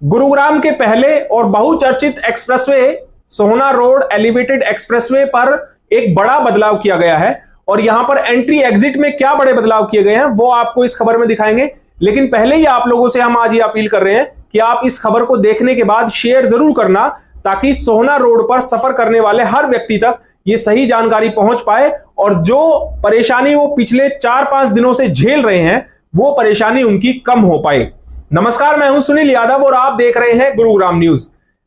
गुरुग्राम के पहले और बहुचर्चित एक्सप्रेसवे सोहना रोड एलिवेटेड एक्सप्रेसवे पर एक बड़ा बदलाव किया गया है और यहां पर एंट्री एग्जिट में क्या बड़े बदलाव किए गए हैं वो आपको इस खबर में दिखाएंगे। लेकिन पहले ही आप लोगों से हम आज ये अपील कर रहे हैं कि आप इस खबर को देखने के बाद शेयर जरूर करना, ताकि सोहना रोड पर सफर करने वाले हर व्यक्ति तक ये सही जानकारी पहुंच पाए और जो परेशानी वो पिछले 4-5 दिनों से झेल रहे हैं वो परेशानी उनकी कम हो पाए। नमस्कार, मैं हूं सुनील यादव और आप देख रहे हैं गुरुग्राम न्यूज।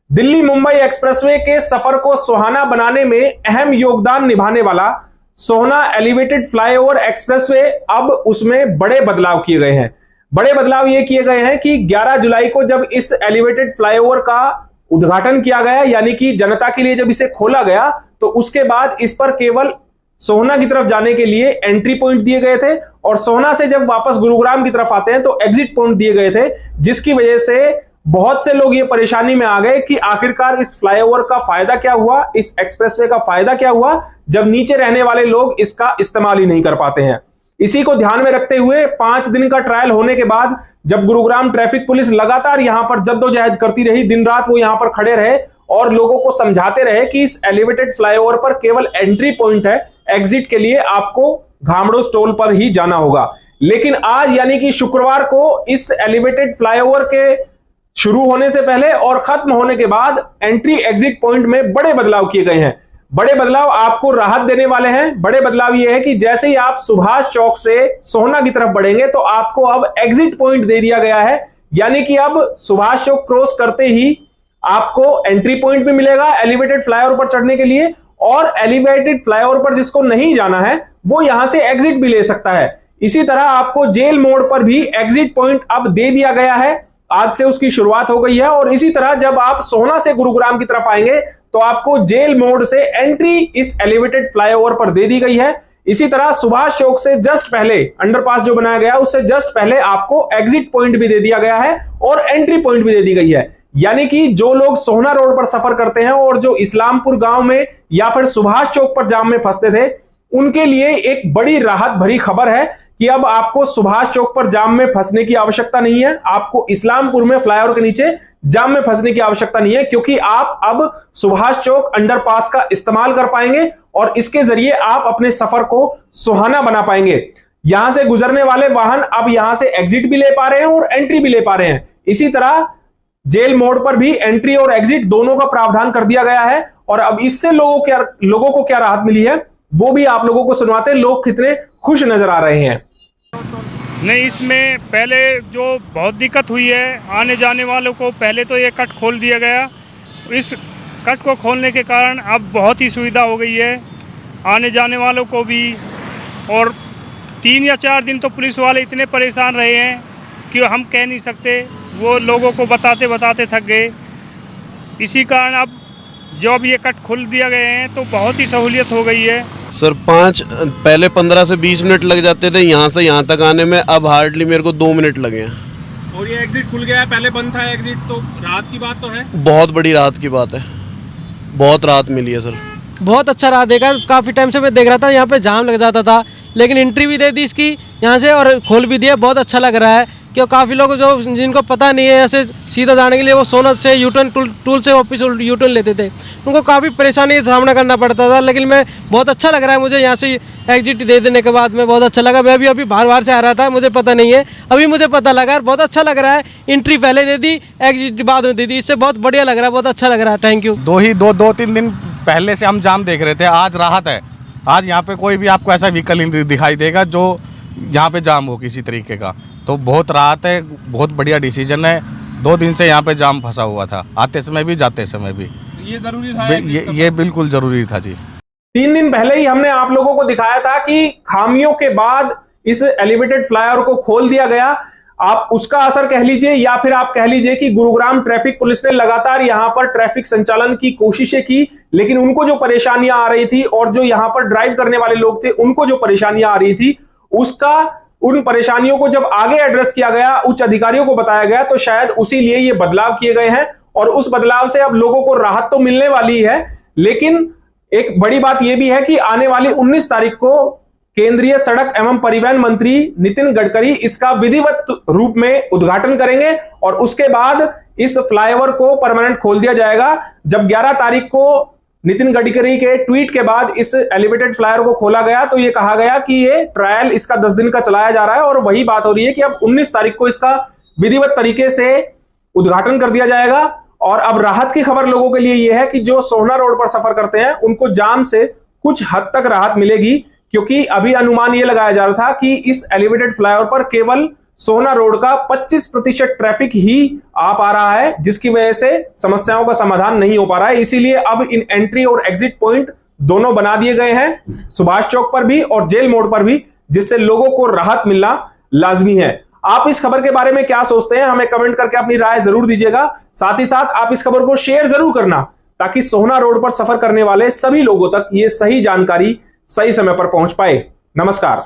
दिल्ली मुंबई एक्सप्रेसवे के सफर को सुहाना बनाने में अहम योगदान निभाने वाला सोहना एलिवेटेड फ्लाईओवर एक्सप्रेसवे अब उसमें बड़े बदलाव किए गए हैं। बड़े बदलाव ये किए गए हैं कि 11 जुलाई को जब इस एलिवेटेड फ्लाईओवर का उद्घाटन किया गया, यानी कि जनता के लिए जब इसे खोला गया, तो उसके बाद इस पर केवल सोहना की तरफ जाने के लिए एंट्री पॉइंट दिए गए थे और सोहना से जब वापस गुरुग्राम की तरफ आते हैं तो एग्जिट पॉइंट दिए गए थे, जिसकी वजह से बहुत से लोग ये परेशानी में आ गए कि आखिरकार इस फ्लाईओवर का फायदा क्या हुआ, इस एक्सप्रेसवे का फायदा क्या हुआ, जब नीचे रहने वाले लोग इसका इस्तेमाल ही नहीं कर पाते हैं। इसी को ध्यान में रखते हुए 5 दिन का ट्रायल होने के बाद जब गुरुग्राम ट्रैफिक पुलिस लगातार यहां पर जद्दोजहद करती रही, दिन रात वो यहां पर खड़े रहे और लोगों को समझाते रहे कि इस एलिवेटेड फ्लाईओवर पर केवल एंट्री पॉइंट है, एग्जिट के लिए आपको घामड़ो टोल पर ही जाना होगा। लेकिन आज यानी कि शुक्रवार को इस एलिवेटेड फ्लाईओवर के शुरू होने से पहले और खत्म होने के बाद एंट्री एग्जिट पॉइंट में बड़े बदलाव किए गए हैं। बड़े बदलाव आपको राहत देने वाले हैं। बड़े बदलाव यह है कि जैसे ही आप सुभाष चौक से सोहना की तरफ बढ़ेंगे तो आपको अब एग्जिट पॉइंट दे दिया गया है, यानी कि अब सुभाष चौक क्रॉस करते ही आपको एंट्री पॉइंट भी मिलेगा एलिवेटेड फ्लाईओवर पर चढ़ने के लिए, और एलिवेटेड फ्लाईओवर पर जिसको नहीं जाना है वो यहां से एग्जिट भी ले सकता है। इसी तरह आपको जेल मोड़ पर भी एग्जिट पॉइंट अब दे दिया गया है, आज से उसकी शुरुआत हो गई है। और इसी तरह जब आप सोहना से गुरुग्राम की तरफ आएंगे तो आपको जेल मोड़ से एंट्री इस एलिवेटेड फ्लाईओवर पर दे दी गई है। इसी तरह सुभाष चौक से जस्ट पहले अंडरपास जो बनाया गया उससे जस्ट पहले आपको एग्जिट पॉइंट भी दे दिया गया है और एंट्री पॉइंट भी दे दी गई है। यानी कि जो लोग सोहना रोड पर सफर करते हैं और जो इस्लामपुर गांव में या फिर सुभाष चौक पर जाम में फंसते थे, उनके लिए एक बड़ी राहत भरी खबर है कि अब आपको सुभाष चौक पर जाम में फंसने की आवश्यकता नहीं है, आपको इस्लामपुर में फ्लाईओवर के नीचे जाम में फंसने की आवश्यकता नहीं है, क्योंकि आप अब सुभाष चौक अंडरपास का इस्तेमाल कर पाएंगे और इसके जरिए आप अपने सफर को सुहाना बना पाएंगे। यहां से गुजरने वाले वाहन अब यहां से एग्जिट भी ले पा रहे हैं और एंट्री भी ले पा रहे हैं। इसी तरह जेल मोड़ पर भी एंट्री और एग्जिट दोनों का प्रावधान कर दिया गया है और अब इससे लोगों को क्या राहत मिली है वो भी आप लोगों को सुनवाते हैं। लोग कितने खुश नजर आ रहे हैं। नहीं, इसमें पहले जो बहुत दिक्कत हुई है आने जाने वालों को, पहले तो ये कट खोल दिया गया। इस कट को खोलने के कारण अब बहुत ही सुविधा हो गई है आने जाने वालों को भी। और 3 या 4 दिन तो पुलिस वाले इतने परेशान रहे हैं कि हम कह नहीं सकते, वो लोगों को बताते बताते थक गए। इसी कारण अब जब ये कट खोल दिया गए हैं तो बहुत ही सहूलियत हो गई है। सर पहले 15 से 20 मिनट लग जाते थे यहाँ से यहाँ तक आने में, अब हार्डली मेरे को 2 मिनट लगे हैं। और ये एग्जिट खुल गया है, पहले बंद था एग्जिट, तो राहत की बात तो है। बहुत बड़ी राहत की बात है, बहुत राहत मिली है सर। बहुत अच्छा रहा, देखा काफ़ी टाइम से मैं देख रहा था यहाँ पे जाम लग जाता था, लेकिन एंट्री भी दे दी इसकी यहाँ से और खोल भी दिया। बहुत अच्छा लग रहा है क्यों काफ़ी लोग जो जिनको पता नहीं है ऐसे सीधा जाने के लिए वो सोहना से यूटर्न टूल से वापस यूटर्न लेते थे, उनको काफ़ी परेशानी का सामना करना पड़ता था। लेकिन मैं बहुत अच्छा लग रहा है मुझे यहाँ से एग्जिट दे देने के बाद में, बहुत अच्छा लगा। मैं भी अभी बाहर से आ रहा था, मुझे पता नहीं है, अभी मुझे पता लगा, बहुत अच्छा लग रहा है। एंट्री पहले दे दी, एग्जिट बाद में दे दी, इससे बहुत बढ़िया लग रहा है, बहुत अच्छा लग रहा है। Thank you. 2-3 दिन पहले से हम जाम देख रहे थे, आज राहत है। आज यहाँ पे कोई भी आपको ऐसा व्हीकल नहीं दिखाई देगा जो यहाँ पे जाम हो किसी तरीके का, तो बहुत राहत है, बहुत बढ़िया डिसीजन है। 2 दिन से यहाँ पे जाम फंसा हुआ था, आते समय भी जाते समय भी। ये जरूरी था, ये बिल्कुल जरूरी था जी। 3 दिन पहले ही हमने आप लोगों को दिखाया था कि खामियों के बाद इस एलिवेटेड फ्लाईओवर को खोल दिया गया। आप उसका असर कह लीजिए या फिर आप कह लीजिए कि गुरुग्राम ट्रैफिक पुलिस ने लगातार यहां पर ट्रैफिक संचालन की कोशिशें की, लेकिन उनको जो परेशानियां आ रही थी और जो यहां पर ड्राइव करने वाले लोग थे उनको जो परेशानियां आ रही थी, उन परेशानियों को जब आगे एड्रेस किया गया, उच्च अधिकारियों को बताया गया, तो शायद उसी लिए ये बदलाव किए गए हैं और उस बदलाव से अब लोगों को राहत तो मिलने वाली है। लेकिन एक बड़ी बात यह भी है कि आने वाली 19 तारीख को केंद्रीय सड़क एवं परिवहन मंत्री नितिन गडकरी इसका विधिवत रूप में उद्घाटन करेंगे और उसके बाद इस फ्लाईओवर को परमानेंट खोल दिया जाएगा। जब 11 तारीख को नितिन गडकरी के ट्वीट के बाद इस एलिवेटेड फ्लाईओवर को खोला गया तो ये कहा गया कि ये ट्रायल इसका 10 दिन का चलाया जा रहा है और वही बात हो रही है कि अब 19 तारीख को इसका विधिवत तरीके से उद्घाटन कर दिया जाएगा। और अब राहत की खबर लोगों के लिए यह है कि जो सोहना रोड पर सफर करते हैं उनको जाम से कुछ हद तक राहत मिलेगी, क्योंकि अभी अनुमान यह लगाया जा रहा था कि इस एलिवेटेड फ्लाईओवर पर केवल सोहना रोड का 25% ट्रैफिक ही आ पा रहा है, जिसकी वजह से समस्याओं का समाधान नहीं हो पा रहा है। इसीलिए अब इन एंट्री और एग्जिट पॉइंट दोनों बना दिए गए हैं, सुभाष चौक पर भी और जेल मोड़ पर भी, जिससे लोगों को राहत मिलना लाजमी है। आप इस खबर के बारे में क्या सोचते हैं, हमें कमेंट करके अपनी राय जरूर दीजिएगा। साथ ही साथ आप इस खबर को शेयर जरूर करना, ताकि सोहना रोड पर सफर करने वाले सभी लोगों तक ये सही जानकारी सही समय पर पहुंच पाए। नमस्कार।